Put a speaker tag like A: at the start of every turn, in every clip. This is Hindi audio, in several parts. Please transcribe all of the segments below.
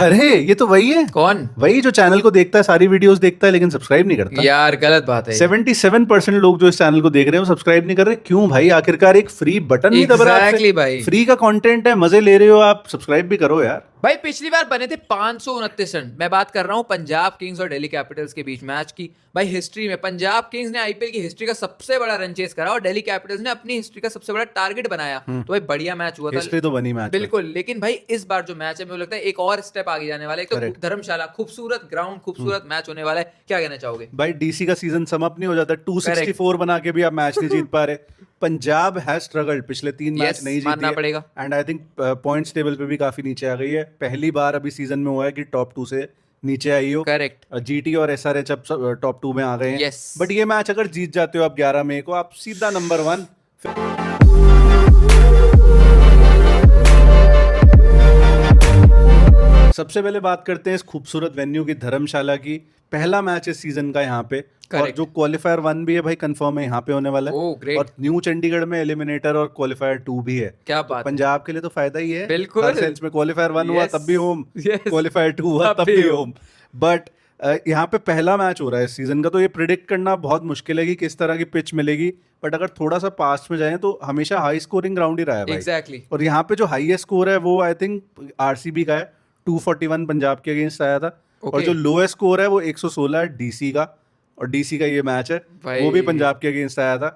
A: अरे ये तो वही है,
B: कौन?
A: वही जो चैनल को देखता है, सारी वीडियोस देखता है लेकिन सब्सक्राइब नहीं करता।
B: यार गलत बात है।
A: 77% लोग जो इस चैनल को देख रहे हैं वो सब्सक्राइब नहीं कर रहे। क्यों भाई? आखिरकार एक फ्री बटन नहीं दबा रहा आपसे।
B: एग्जैक्टली भाई।
A: फ्री का कंटेंट है, मजे ले रहे हो आप, सब्सक्राइब भी करो यार।
B: भाई पिछली बार बने थे 529 रन। मैं बात कर रहा हूँ पंजाब किंग्स और दिल्ली कैपिटल्स के बीच मैच की। भाई हिस्ट्री में पंजाब किंग्स ने आईपीएल की हिस्ट्री का सबसे बड़ा रन चेस करा और दिल्ली कैपिटल्स ने अपनी हिस्ट्री का सबसे बड़ा टारगेट बनाया। तो भाई बढ़िया मैच हुआ था।
A: हिस्ट्री तो बनी मैच में।
B: बिल्कुल, लेकिन भाई इस बार जो मैच है मुझे लगता है एक और स्टेप आगे जाने वाला है। एक तो
A: Correct.
B: धर्मशाला, खूबसूरत ग्राउंड, खूबसूरत मैच होने वाला है। क्या कहना चाहोगे?
A: भाई डीसी का सीजन समाप्त नहीं हो जाता, 264 बना के भी आप मैच नहीं जीत पा रहे। पंजाब हैज स्ट्रगल्ड, पिछले 3 मैच
B: Yes,
A: नहीं जीती
B: मानना
A: है।
B: पड़ेगा।
A: And I think points table पे भी काफी नीचे आ गई है। पहली बार अभी सीजन में हुआ है कि टॉप 2 से नीचे आई हो।
B: करेक्ट।
A: जीटी और एसआरएच अब टॉप 2 में आ गए हैं।
B: Yes.
A: बट ये मैच अगर जीत जाते हो आप 11 मई को, आप सीधा नंबर 1। सबसे पहले बात करते हैं इस खूबसूरत वेन्यू की, धर्मशाला की। पहला मैच इस सीजन का यहाँ पे, और
B: Correct.
A: जो क्वालिफायर 1 भी है भाई कंफर्म है यहाँ पे होने वाला है।
B: Oh, great.
A: और न्यू चंडीगढ़ में एलिमिनेटर और क्वालिफायर 2 भी है।
B: क्या
A: तो
B: बात है।
A: पंजाब के लिए तो फायदा ही है।
B: बिल्कुल।
A: हर सेंस में क्वालिफायर 1 हुआ
B: Yes.
A: तब भी होम,
B: Yes.
A: क्वालिफायर 2 हुआ
B: तब
A: तब
B: भी
A: भी
B: home.
A: होम। बट यहाँ पे पहला मैच हो रहा है इस सीजन का, तो ये प्रिडिक्ट करना बहुत मुश्किल है कि किस तरह की पिच मिलेगी। बट अगर थोड़ा सा पास्ट में जाएं तो हमेशा हाई स्कोरिंग ग्राउंड ही रहा है भाई।
B: Exactly.
A: और यहाँ पे जो हाईएस्ट स्कोर है वो आई थिंक आरसीबी का है, 241 पंजाब के अगेंस्ट आया था। और
B: Okay.
A: जो लोएस्ट स्कोर है वो 116 है डीसी का, और डीसी का ये मैच है वो भी
B: भाई।
A: पंजाब के अगेंस्ट आया था।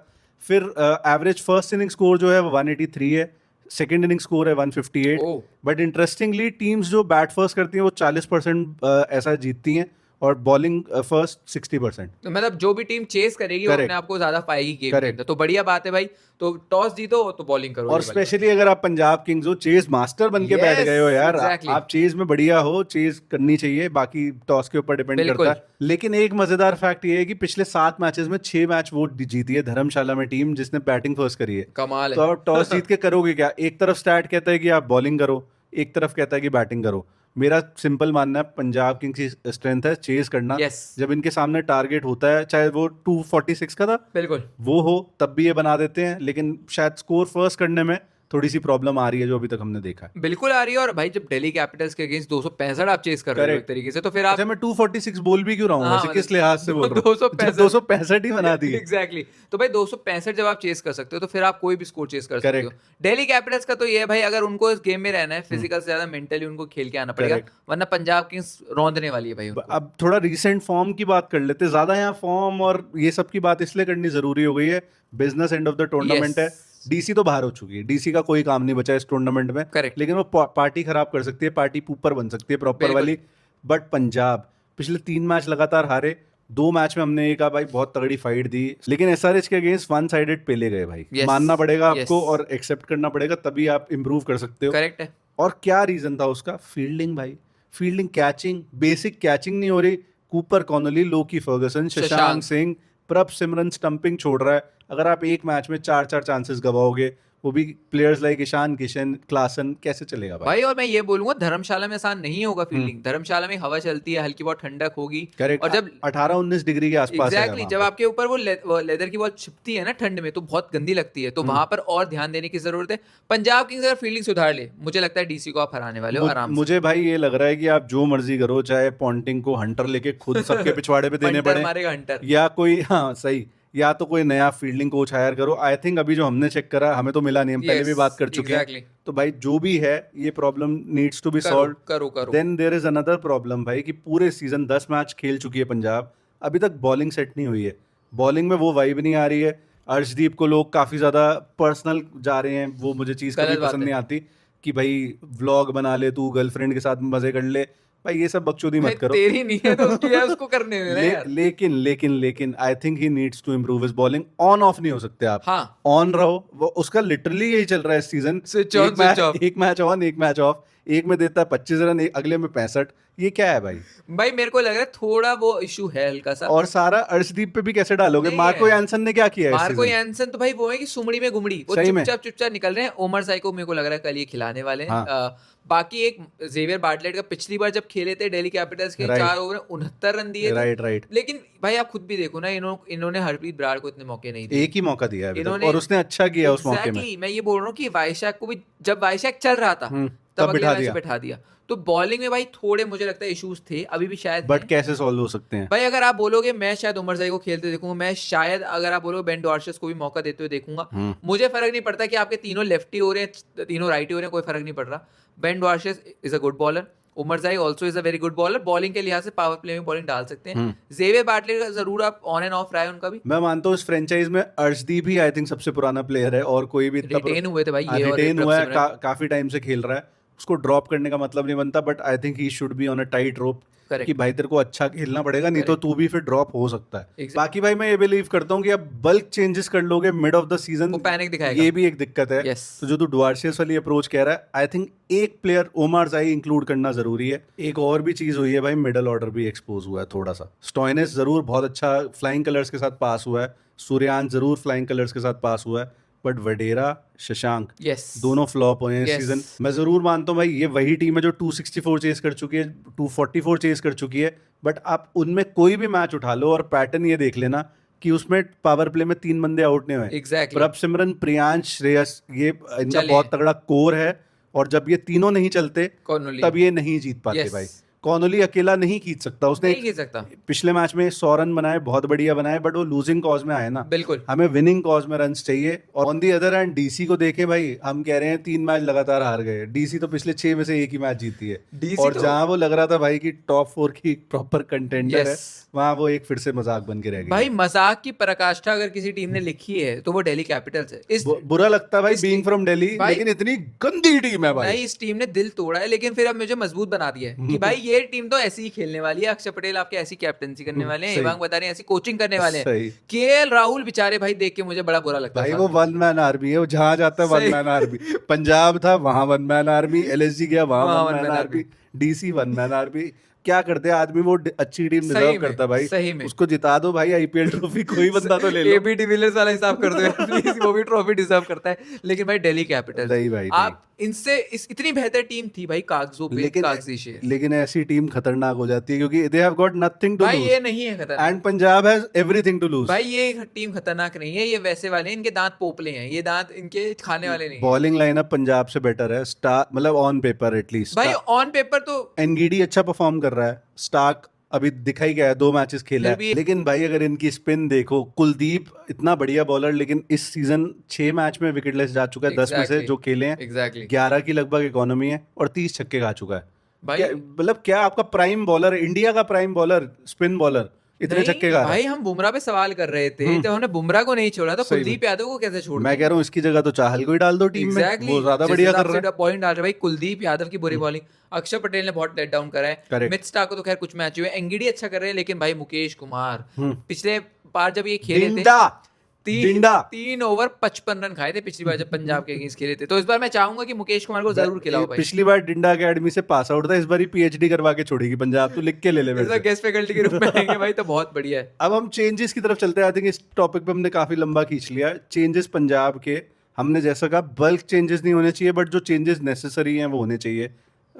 A: फिर एवरेज फर्स्ट इनिंग स्कोर जो है वो 183 है, सेकेंड इनिंग स्कोर है 158।
B: Oh.
A: बट इंटरेस्टिंगली टीम्स जो बैट फर्स्ट करती हैं वो 40% ऐसा जीतती हैं, और बॉलिंग फर्स्ट 60%।
B: तो मतलब जो भी टीम चेस करेगी वो
A: Correct.
B: अपने आप को ज्यादा पाएगी गेम के
A: Correct.
B: अंदर। तो बढ़िया बात है भाई। तो टॉस जीतो तो बॉलिंग करो।
A: और
B: ये वाली
A: स्पेशली अगर आप पंजाब किंग्स हो, चेज मास्टर बन के
B: Yes,
A: बैठ गए हो यार,
B: exactly.
A: आप चेज में बढ़िया हो, चेज करनी चाहिए, बाकी टॉस के ऊपर डिपेंड
B: बिल्कुल।
A: करता है। लेकिन एक मजेदार फैक्ट ये है कि पिछले 7 मैचेस में 6 मैच वो जीती है धर्मशाला में टीम जिसने बैटिंग फर्स्ट करी है।
B: कमाल
A: तो
B: है।
A: आप टॉस जीत के करोगे क्या? एक तरफ स्टैट कहता है कि आप बॉलिंग करो, एक तरफ कहता है कि बैटिंग करो। मेरा सिंपल मानना है पंजाब किंग्स की स्ट्रेंथ है चेज करना।
B: Yes.
A: जब इनके सामने टारगेट होता है, चाहे वो 246 का था
B: बिल्कुल।
A: वो हो, तब भी ये बना देते हैं। लेकिन शायद स्कोर फर्स्ट करने में थोड़ी सी प्रॉब्लम आ रही है जो अभी तक हमने देखा है।
B: बिल्कुल आ रही है। और भाई जब दिल्ली कैपिटल्स के अगेंस्ट 265 आप चेस कर रहे हो एक
A: Correct.
B: तरीके से, तो फिर आप
A: अच्छा, मैं 246 बोल भी क्यों रहा हूँ
B: हाँ,
A: वैसे, किस लिहाज से बोल रहा हूँ?
B: 265
A: 265 ही बना दिए।
B: एग्जैक्टली। तो भाई 265 जब आप चेस कर सकते हो तो फिर आप कोई भी स्कोर चेस कर सकते हो।
A: Correct.
B: दिल्ली कैपिटल्स का तो ये है भाई, अगर उनको इस गेम में रहना है फिजिकल से ज्यादा मेंटली उनको खेल के आना पड़ेगा।
A: Correct.
B: वरना पंजाब किंग्स रौंदने वाली है भाई उनको।
A: अब थोड़ा रीसेंट फॉर्म की बात कर लेते हैं। ज्यादा यहाँ फॉर्म और ये सब की बात इसलिए करनी जरूरी हो गई है, business end of the tournament
B: Yes.
A: है। डीसी तो बाहर हो चुकी है, डीसी का कोई काम नहीं बचा इस टूर्नामेंट में।
B: Correct.
A: लेकिन वो पार्टी खराब कर सकती है, पार्टी ऊपर बन सकती है प्रॉपर
B: बिल्कुल।
A: वाली। बट पंजाब पिछले 3 मैच लगातार हारे, 2 मैच में हमने एक भाई बहुत तगड़ी फाइट दी, लेकिन एसआरएच के अगेंस्ट वन साइडेड पेले गए भाई।
B: Yes.
A: मानना पड़ेगा
B: Yes.
A: आपको और एक्सेप्ट करना पड़ेगा, तभी आप इंप्रूव कर सकते हो।
B: करेक्ट है।
A: और क्या रीजन था उसका? फील्डिंग भाई, फील्डिंग, कैचिंग, बेसिक कैचिंग नहीं हो रही। Cooper Conley, Lockie Ferguson, Shashank Singh, प्रभ सिमरन स्टंपिंग छोड़ रहा है। अगर आप एक मैच में 4-4 चांसेस गवाओगे, वो भी players like Ishan Kishan, Klaasen, कैसे चलेगा भाई?
B: भाई और मैं ये बोलूंगा धर्मशाला में आसान नहीं होगा फील्डिंग। धर्मशाला में हवा चलती है, हल्की बहुत ठंडक होगी।
A: करेक्ट।
B: और जब
A: 18-19 डिग्री के आसपास है
B: एग्जैक्टली
A: वहाँ
B: जब
A: पे।
B: आपके ऊपर वो लेदर की बॉल छिपती है ना ठंड में, तो बहुत गंदी लगती है। तो वहां पर और ध्यान देने की जरूरत है। पंजाब किंग्स अगर फील्डिंग सुधार ले, मुझे लगता है डीसी को आप हराने वाले हो आराम से।
A: मुझे भाई ये लग रहा है कि आप जो मर्जी करो, चाहे पॉन्टिंग को हंटर लेके खुद सबके पिछवाड़े पे देने
B: हंटर
A: पड़े,
B: मारेगा हंटर।
A: या कोई, हाँ सही, या तो कोई नया फील्डिंग कोच हायर करो। आई थिंक अभी जो हमने चेक करा हमें तो मिला नहीं, हम पहले भी बात कर चुके
B: exactly.
A: हैं। तो भाई जो भी है ये प्रॉब्लम नीड्स टू बी
B: करो
A: सॉल्व।
B: करो करो।
A: Then there is another problem भाई कि पूरे सीजन 10 मैच खेल चुकी है पंजाब, अभी तक बॉलिंग सेट नहीं हुई है। बॉलिंग में वो वाइब नहीं आ रही है। अर्शदीप को लोग काफी ज्यादा पर्सनल जा रहे हैं, वो मुझे चीज कभी
B: गलत बात
A: पसंद
B: है।
A: नहीं आती कि भाई व्लॉग बना ले तू, गर्लफ्रेंड के साथ मजे कर ले। भाई ये सब बकचोदी
B: भाई
A: मत करो।
B: तेरी नहीं है तो उसकी है, उसको करने देना यार।
A: लेकिन I think he needs to improve his bowling. On off नहीं हो सकते आप।
B: हाँ।
A: ऑन रहो, वो उसका लिटरली यही चल रहा है इस season.
B: Switch on, switch off.
A: एक मैच ऑन, एक मैच ऑफ। एक में देता है 25 रन, अगले में 65। ये क्या है भाई?
B: भाई मेरे को लग रहा है थोड़ा वो इशू है हल्का सा।
A: और सारा अर्शदीप पे भी कैसे डालोगे?
B: नहीं
A: मार्को
B: है।
A: यानसन ने क्या किया है इस
B: मार्को
A: सीजन?
B: यानसन तो भाई वो है कि सुमड़ी में घुमड़ी, वो
A: सही में।
B: चुपचाप निकल रहे हैं। ओमर साई को मेरे को लग रहा है कल ये खिलाने वाले हैं।
A: हाँ।
B: बाकी एक जेवियर बार्टलेट का पिछली बार जब खेले थे दिल्ली कैपिटल्स के,
A: Right.
B: 4 ओवर में 69 रन दिए थे।
A: राइट।
B: लेकिन भाई आप खुद भी देखो ना, इन्होंने हरप्रीत बराड़ को इतने मौके नहीं दिए।
A: एक ही मौका दिया है अभी तक,
B: इन्होंने-
A: और उसने अच्छा किया उस मौके में।
B: Exactly, मैं ये बोल रहा हूँ कि वाइशाख को भी जब वाइशाख चल रहा था
A: तब
B: तब अगले
A: बिठा
B: मैच
A: दिया।
B: बिठा दिया। तो बॉलिंग में भाई थोड़े मुझे लगता है इश्यूज थे, अभी भी शायद
A: बट
B: हैं।
A: कैसे सॉल्व हो सकते हैं?
B: भाई अगर आप बोलोगे मैं शायद उमरजाई को खेलते देखूंगा, मैं शायद अगर आप बोलोगे बेन डॉर्शस को भी मौका देते हुए देखूंगा, मुझे फर्क नहीं पड़ता कि आपके तीनों लेफ्टी हो रहे हैं तीनों राइटी हो रहे हैं, कोई फर्क नहीं पड़ रहा। Ben Dwarshuis is a good bowler, Omarzai also is a very good bowler, bowling के लिहाज से पावर प्ले में बॉलिंग डाल सकते हैं। जेवियर बाटले का जरूर आप ऑन एंड ऑफ रहा है उनका भी,
A: मैं मानता हूँ इस फ्रेंचाइज में अर्शदीप भी आई थिंक सबसे पुराना प्लेयर है, और कोई भी
B: रिटेन हुए थे भाई ये और
A: रिटेन
B: प्रभ
A: हुआ है,
B: सिमरन।
A: काफी टाइम से खेल रहा है, उसको ड्रॉप करने का मतलब नहीं बनता, but I think he should be on a tight rope
B: Correct.
A: कि भाई तेरे को अच्छा खेलना पड़ेगा, नहीं तो
B: Correct.
A: तू भी फिर ड्रॉप हो सकता है।
B: Exactly.
A: बाकी भाई मैं ये बिलीव करता हूँ कि अब बल्क चेंजेस कर लोगे मिड ऑफ द सीजन,
B: वो पैनिक दिखाएगा।
A: ये भी एक दिक्कत है।
B: Yes.
A: तो जो तू डुआर्शियस वाली अप्रोच कह रहा है, आई थिंक एक प्लेयर ओमारजाई इंक्लूड करना जरूरी है। एक और भी चीज हुई है भाई, मिडल ऑर्डर भी एक्सपोज हुआ है थोड़ा सा। स्टॉइनिस जरूर बहुत अच्छा फ्लाइंग कलर्स के साथ पास हुआ है, सूर्यान जरूर फ्लाइंग कलर्स के साथ पास हुआ है, बट वडेरा, शशांक
B: Yes.
A: दोनों फ्लॉप हुए हैं इस
B: Yes.
A: सीजन। मैं जरूर मानता हूँ भाई ये वही टीम है जो 264 चेस कर चुकी है, 244 चेस कर चुकी है, बट आप उनमें कोई भी मैच उठा लो और पैटर्न ये देख लेना कि उसमें पावर प्ले में 3 बंदे आउट नहीं हुए।
B: Exactly.
A: प्रभ सिमरन, प्रियांश, श्रेयस, ये इनका
B: चले।
A: बहुत तगड़ा कोर है, और जब ये तीनों नहीं चलते
B: कॉर्नली
A: तब ये नहीं जीत पाते
B: Yes.
A: भाई। कॉर्नली अकेला नहीं खींच सकता, उसने
B: नहीं खेल सकता,
A: पिछले मैच में 100 रन बनाए, बहुत बढ़िया बनाए, बट वो लूजिंग कॉज में आए ना।
B: बिल्कुल।
A: हमें विनिंग कॉज में रन्स चाहिए। और on the other hand DC को देखें भाई, हम कह रहे हैं 3 मैच लगातार हार गए, डीसी तो पिछले 6 में से एक ही मैच जीती है,
B: DC
A: और
B: तो-
A: जहां वो लग रहा था भाई कि टॉप 4 की प्रॉपर कंटेंडर है,
B: Yes.
A: वहां वो एक फिर से मजाक बन के रह गई।
B: भाई मजाक की पराकाष्ठा अगर किसी टीम ने लिखी है तो वो दिल्ली कैपिटल्स है। इस
A: बुरा लगता है भाई
B: इस
A: बीइंग
B: टीम-
A: फ्रॉम दिल्ली,
B: भाई-
A: लेकिन इतनी गंदी टीम है भाई।
B: नहीं, इस टीम ने दिल तोड़ा है, लेकिन फिर अब मुझे मजबूत बना दिया है कि भाई ये टीम तो ऐसी ही खेलने वाली है। अक्षर पटेल आपके ऐसी कैप्टनसी करने वाले हैं,
A: सही।
B: एवांग बता रहे हैं ऐसी कोचिंग करने वाले हैं।
A: सही।
B: केएल राहुल बेचारे भाई देख के मुझे बड़ा बुरा लगता
A: भाई
B: था।
A: वो वन मैन आर्मी है, वो जहां जाता है वन
B: सही।
A: Man army. पंजाब था वहां वन मैन आर्मी, एलएसजी गया वहां
B: वहाँ
A: one
B: one
A: man
B: man
A: army, DC one man army. क्या करते हैं आदमी, वो अच्छी टीम
B: सही
A: डिजर्व
B: में,
A: करता है भाई,
B: सही में।
A: उसको जिता दो भाई आईपीएल ट्रॉफी, कोई बंदा तो ले लो।
B: एबी डिविलियर्स वाला हिसाब कर दो यार प्लीज, वो भी ट्रॉफी डिजर्व करता है। लेकिन भाई दिल्ली कैपिटल्स,
A: नहीं भाई,
B: आप इनसे इतनी बेहतर टीम थी भाई कागजों पे, कागजी शेर।
A: लेकिन ऐसी टीम खतरनाक हो जाती है क्योंकि they have got nothing to
B: भाई ये
A: लूज,
B: नहीं है खतरनाक
A: and Punjab has everything to lose.
B: भाई, ये टीम खतरनाक नहीं है, ये वैसे वाले हैं, इनके दांत पोपले हैं, ये दांत इनके खाने वाले नहीं हैं।
A: बॉलिंग लाइनअप पंजाब से बेटर है, स्टार मतलब ऑन पेपर एटलीस्ट।
B: भाई ऑन पेपर तो
A: एनगीडी अच्छा परफॉर्म कर रहा है, स्टार्क अभी दिखाई गया है, 2 मैचेस खेला
B: फिर
A: है,
B: भी-
A: लेकिन भाई अगर इनकी स्पिन देखो, कुलदीप इतना बढ़िया बॉलर, लेकिन इस सीजन 6 मैच में विकेटलेस जा चुका है, 10 में से
B: Exactly.
A: जो खेले हैं,
B: एग्जैक्टली
A: 11 की लगभग इकोनॉमी है, और 30 छक्के खा चुका है।
B: भाई
A: मतलब क्या आपका प्राइम बॉलर, इंडिया का प्राइम बॉलर, स्पिन बॉलर इतने
B: नहीं,
A: छक्के खा रहा है।
B: भाई हम बुमराह पे सवाल कर रहे थे, जब हमने बुमराह को नहीं छोड़ा तो
A: सही में।
B: कुलदीप यादव को कैसे छोड़
A: मैं कह रहा हूँ इसकी जगह तो चाहल को ही डाल दो टीम में, वो ज्यादा बढ़िया कर रहा है।
B: पॉइंट डाल रहे भाई, कुलदीप यादव की बुरी बॉलिंग, अक्षर पटेल ने बहुत लेट डाउन करा है,
A: Correct.
B: मिथ स्टार्क को तो खैर कुछ मैच हुए, एंगिडी अच्छा कर रहे हैं, लेकिन भाई मुकेश कुमार पिछले बार जब ये खेले थे
A: डिंडा, डिंडा।
B: 3 ओवर 55 रन खाए थे पिछली बार जब पंजाब के अगेंस्ट खेले थे। तो इस बार मैं चाहूंगा कि मुकेश कुमार को जरूर खिलाओ भाई।
A: पिछली बार डिंडा अकेडमी से पास आउट था, इस बार ही पीएचडी करवा के छोड़ेगी पंजाब, तो लिख के ले ले मेरे से।
B: गेस्ट फैकल्टी के रूप में आएंगे भाई, तो बहुत बढ़िया है।
A: अब हम चेंजेस की तरफ चलते हैं। आई थिंक इस टॉपिक पे हमने काफी लंबा खींच लिया। चेंजेस पंजाब के, हमने जैसा कहा बल्क चेंजेस नहीं होने चाहिए, बट जो चेंजेस नेसेसरी हैं वो होने चाहिए।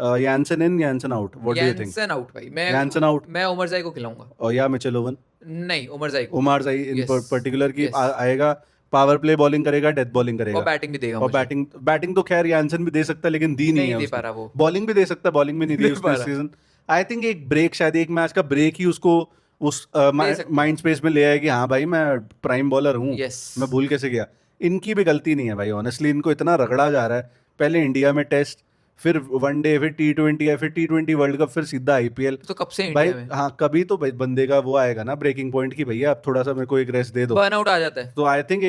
A: Janssen in, Janssen out, what do you think?
B: Janssen out भाई,
A: यानसन आउट,
B: मैं उमरजाई को खिलाऊंगा।
A: और या मिचेल ओवन?
B: नहीं, उमरजाई को।
A: उमरजाई इन
B: Yes.
A: पर्टिकुलर की
B: Yes.
A: आएगा, पावर प्ले बॉलिंग करेगा, डेथ बॉलिंग करेगा,
B: और बैटिंग भी देगा
A: और
B: मुझे।
A: बैटिंग तो खैर यानसन भी दे सकता है, लेकिन दी नहीं है
B: नहीं दे
A: उसको।
B: पा रहा वो।
A: बॉलिंग भी दे सकता है, बॉलिंग भी नहीं दी
B: दे
A: उसने
B: पा
A: इस
B: रहा।
A: सीजन। आई थिंक एक ब्रेक, शायद एक मैच का ब्रेक ही उसको उस
B: सकते
A: माइंड स्पेस में ले आए कि हाँ भाई मैं प्राइम बॉलर हूँ,
B: Yes.
A: मैं भूल कैसे गया। इनकी भी गलती नहीं है भाई, ऑनेस्टली इनको इतना रगड़ा जा रहा है, पहले इंडिया में टेस्ट, फिर वनडे, फिर T20 है, फिर T20 वर्ल्ड कप, फिर सीधा आईपीएल।
B: तो कब से
A: भाई
B: इंडिया में
A: हाँ, कभी तो भाई बंदे का वो आएगा ना ब्रेकिंग पॉइंट की भैया अब थोड़ा सा मेरे को एक रेस्ट दे दो।
B: बर्नआउट आ जाता है।
A: तो आई थिंक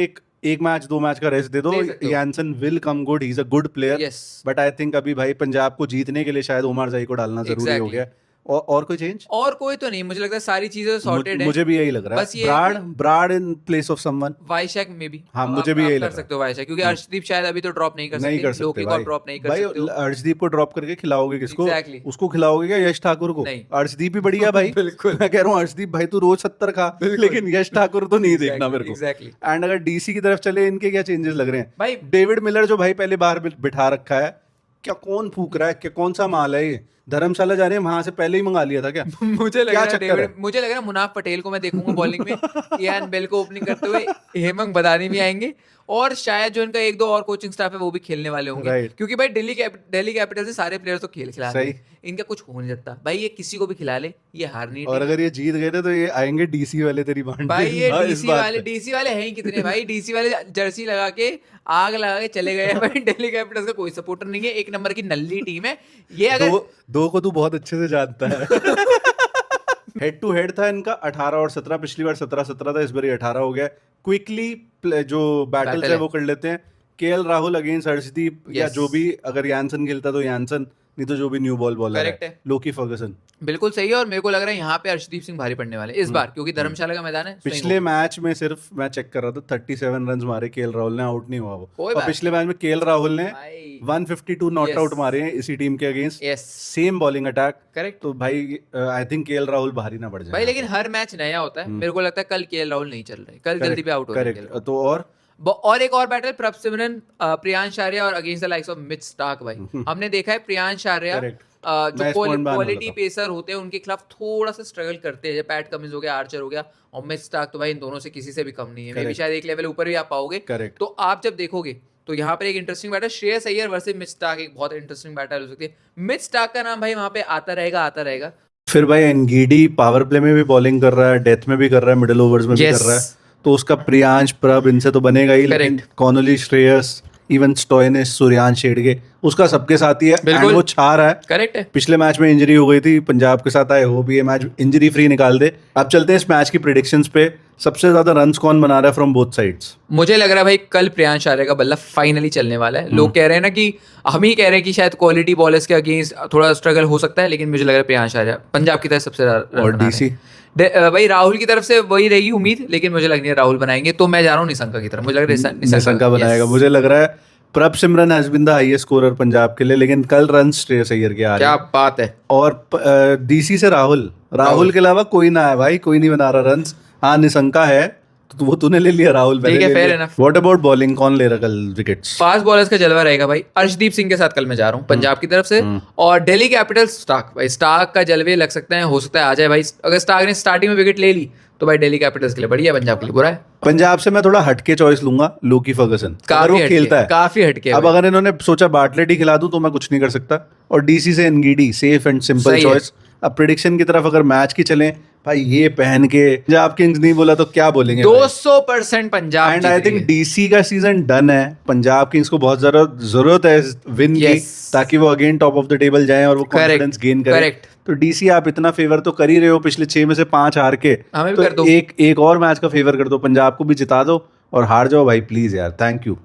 A: एक मैच 2 मैच का रेस्ट दे दो,
B: दे सकते हो।
A: Janssen will come good, he is a good player.
B: Yes.
A: But I think अभी भाई पंजाब को जीतने के लिए शायद उमरजाई को डालना जरूरी हो
B: Exactly.
A: गया। और कोई चेंज?
B: और कोई तो नहीं, मुझे लगता है सारी चीजें सॉर्टेड है।
A: मुझे भी यही लग रहा
B: बस
A: है।
B: ये
A: Brar in place of someone,
B: Vyshak में भी।
A: हाँ,
B: अब
A: मुझे
B: आप-
A: भी
B: आप
A: यही
B: कर
A: लग रहा
B: सकते हो वाइशैक, क्योंकि अर्शदीप शायद अभी तो ड्रॉप नहीं कर सकते,
A: नहीं कर सकते
B: लोकी को
A: भाई।
B: ड्रॉप नहीं कर
A: भाई
B: सकते हो।
A: अर्शदीप को ड्रॉप करके खिलाओगे किसको?
B: Exactly.
A: उसको खिलाओगे क्या यश ठाकुर को?
B: नहीं।
A: अर्शदीप भी बढ़िया भाई।
B: बिल्कुल।
A: मैं कह रहा हूँ अर्शदीप भाई तू रोज 70 खा, लेकिन यश ठाकुर तो नहीं देखना मेरे को।
B: Exactly.
A: एंड अगर डीसी की तरफ चले, इनके क्या चेंजेस लग रहे हैं
B: भाई
A: डेविड मिलर जो भाई पहले बाहर बिठा रखा है, क्या कौन फूक रहा है, क्या कौन सा माल है ये? धर्मशाला जा रहे हैं, वहां से पहले ही मंगा लिया था क्या?
B: मुझे लग
A: क्या
B: रहा है
A: चक्कर है?
B: मुझे लग रहा है मुनाफ पटेल को मैं देखूंगा बॉलिंग में, इयान बेल को ओपनिंग करते हुए, हेमंत बदानी भी आएंगे, और शायद जो इनका 1-2 और कोचिंग स्टाफ है वो भी खेलने वाले होंगे,
A: Right.
B: क्योंकि भाई दिल्ली कैपिटल्स से सारे प्लेयर्स तो खेल खिला
A: सही।
B: रहे हैं, इनका कुछ हो नहीं सकता भाई, ये किसी को भी खिला ले, ये हार नहीं
A: और अगर ये जीत गए थे तो ये आएंगे डीसी वाले तेरी बांट
B: भाई, ये
A: इस
B: डीसी
A: बात
B: वाले
A: पे।
B: डीसी वाले हैं ही कितने भाई, डीसी वाले जर्सी लगा के आग लगा के चले गए हैं भाई, दिल्ली कैपिटल्स का कोई सपोर्टर नहीं है, एक नंबर की नल्ली टीम है ये। अगर
A: दो को तू बहुत अच्छे से जानता है। हेड टू हेड था इनका 18 और 17, पिछली बार 17-17 था, इस बार 18 हो गया। क्विकली जो बैटल्स
B: Battle
A: है
B: है।
A: वो कर लेते हैं। केएल राहुल अगेंस्ट हर्षदीप, या
B: Yes.
A: जो भी, अगर यानसन खेलता तो यानसन, नहीं तो जो भी न्यू बॉल बॉलर
B: Correct है।
A: Lockie Ferguson.
B: बिल्कुल सही है, और मेरे को लग रहा है यहाँ पे अर्शदीप सिंह भारी पड़ने वाले इस बार, क्योंकि धर्मशाला का मैदान है, swing
A: पिछले
B: होगा।
A: मैच में सिर्फ मैं चेक कर रहा था 37 रन मारे केएल राहुल ने, आउट नहीं हुआ वो।
B: कोई
A: और
B: बात
A: पिछले मैच में केएल राहुल ने
B: भाई
A: 152 नॉट
B: Yes.
A: आउट मारे हैं इसी टीम के against,
B: yes
A: same bowling attack.
B: Correct
A: तो भाई आई थिंक केएल राहुल भारी ना पड़ जाए
B: भाई, लेकिन हर मैच नया होता है, मेरे को लगता है कल केएल राहुल नहीं चल रहे, कल जल्दी पे आउट हो रहे हैं KL
A: करेक्ट। तो
B: और एक और बैटल प्रभ सिमरन, प्रियांश आर्या और against the likes of Mitch Starc भाई। हमने देखा है प्रियांश आर्या
A: Correct.
B: जो
A: मैं इस point पे आने
B: क्वालिटी
A: वाला था।
B: पेसर होते हैं उनके खिलाफ थोड़ा सा स्ट्रगल करते हैं, जैसे पैट कमिंस हो गया, आर्चर हो गया, और मिच स्टार्क तो भाई इन दोनों से किसी से भी कम नहीं है, मे भी
A: Correct.
B: शायद एक लेवल ऊपर भी आप पाओगे।
A: Correct.
B: तो आप जब देखोगे तो यहाँ पर एक interesting battle Shreyas Iyer versus Mitch Starc, एक बहुत इंटरेस्टिंग बैटल हो सकती है। मिच स्टार्क का नाम भाई वहाँ पे आता रहेगा।
A: फिर भाई एनगीडी पावर प्ले में भी बॉलिंग कर रहा है, डेथ में भी कर रहा है, मिडिल ओवर्स में भी
B: Yes.
A: कर रहा है, तो उसका प्रियांश प्रभ इनसे तो बनेगा ही, लेकिन
B: Correct.
A: Conley, Shreyas, even Stoinis, Suryansh Shedge, उसका सबके साथ ही है,
B: बिल्कुल।
A: and वो छा रहा है।
B: करेक्ट है।
A: पिछले मैच में इंजरी हो गई थी पंजाब के साथ, आए हो भी ये मैच इंजरी फ्री निकाल दे। अब चलते हैं इस मैच की प्रिडिक्शंस पे। सबसे ज्यादा रन्स कौन बना रहा है फ्रॉम बोथ साइड्स?
B: मुझे लग रहा है भाई कल प्रियांश आर्या का बल्ला फाइनली चलने वाला है। लोग कह रहे हैं ना कि हम ही कह रहे हैं कि शायद क्वालिटी बॉलर्स के अगेंस्ट थोड़ा स्ट्रगल हो सकता है, लेकिन मुझे लग रहा है प्रियांश आर्या पंजाब की तरफ सबसे ज्यादा
A: और
B: रन बना
A: डीसी?
B: रहे हैं। भाई राहुल की तरफ से वही रहेगी उम्मीद, लेकिन मुझे लग नहीं है राहुल बनाएंगे, तो मैं जा रहा हूँ निशंका की तरफ। मुझे लग रहा है
A: निशंका बनाएगा।
B: Yes.
A: मुझे लग रहा है Prabhsimran has been the highest scorer Punjab के लिए, लेकिन कल रन श्रेयस अय्यर के आ रहे
B: क्या
A: हैं।
B: बात है।
A: और डीसी से राहुल के अलावा कोई ना है भाई, कोई नहीं बना रहा रन्स। हाँ निशंका है, तो वो तूने ले लिया, राहुल
B: ठीक है, fair enough.
A: What about bowling, कौन ले रहा कल विकेट्स?
B: फास्ट बॉलर्स का जलवा रहेगा भाई। अर्शदीप सिंह के साथ कल मैं जा रहा हूँ पंजाब की तरफ से, और दिल्ली कैपिटल्स स्टार्क। भाई स्टार्क का जलवे लग सकते हैं, हो सकता है आ जाए भाई। अगर स्टार्क ने स्टार्टिंग में विकेट ले ली तो भाई दिल्ली कैपिटल्स के लिए बढ़िया, पंजाब के लिए बुरा है।
A: पंजाब से मैं थोड़ा हटके चॉइस लूंगा, लोकी फर्गसन, अगर
B: काफी
A: वो
B: हटके,
A: खेलता है।
B: काफी हटके
A: अब
B: भाई।
A: अगर इन्होंने सोचा बाटलेट ही खिला दूं तो मैं कुछ नहीं कर सकता। और डीसी से एनगीडी, सेफ एंड सिंपल
B: सही है।
A: चॉइस। अब प्रिडिक्शन की तरफ अगर मैच की चलें, भाई ये पहन के पंजाब किंग्स नहीं बोला तो क्या बोलेंगे?
B: 200% पंजाब
A: एंड आई थिंक
B: जीतेगी।
A: डीसी का सीजन डन है। पंजाब किंग्स को बहुत ज्यादा जरूरत है इस विन की,
B: Yes.
A: ताकि वो again top of the table जाएं और वो कॉन्फिडेंस गेन करें।
B: Correct.
A: तो डीसी आप इतना फेवर तो कर ही रहे हो, पिछले 6 में से 5 हार के,
B: हमें भी कर
A: तो
B: दो।
A: एक और मैच का फेवर कर दो, पंजाब को भी जिता दो और हार जाओ भाई प्लीज यार। Thank you.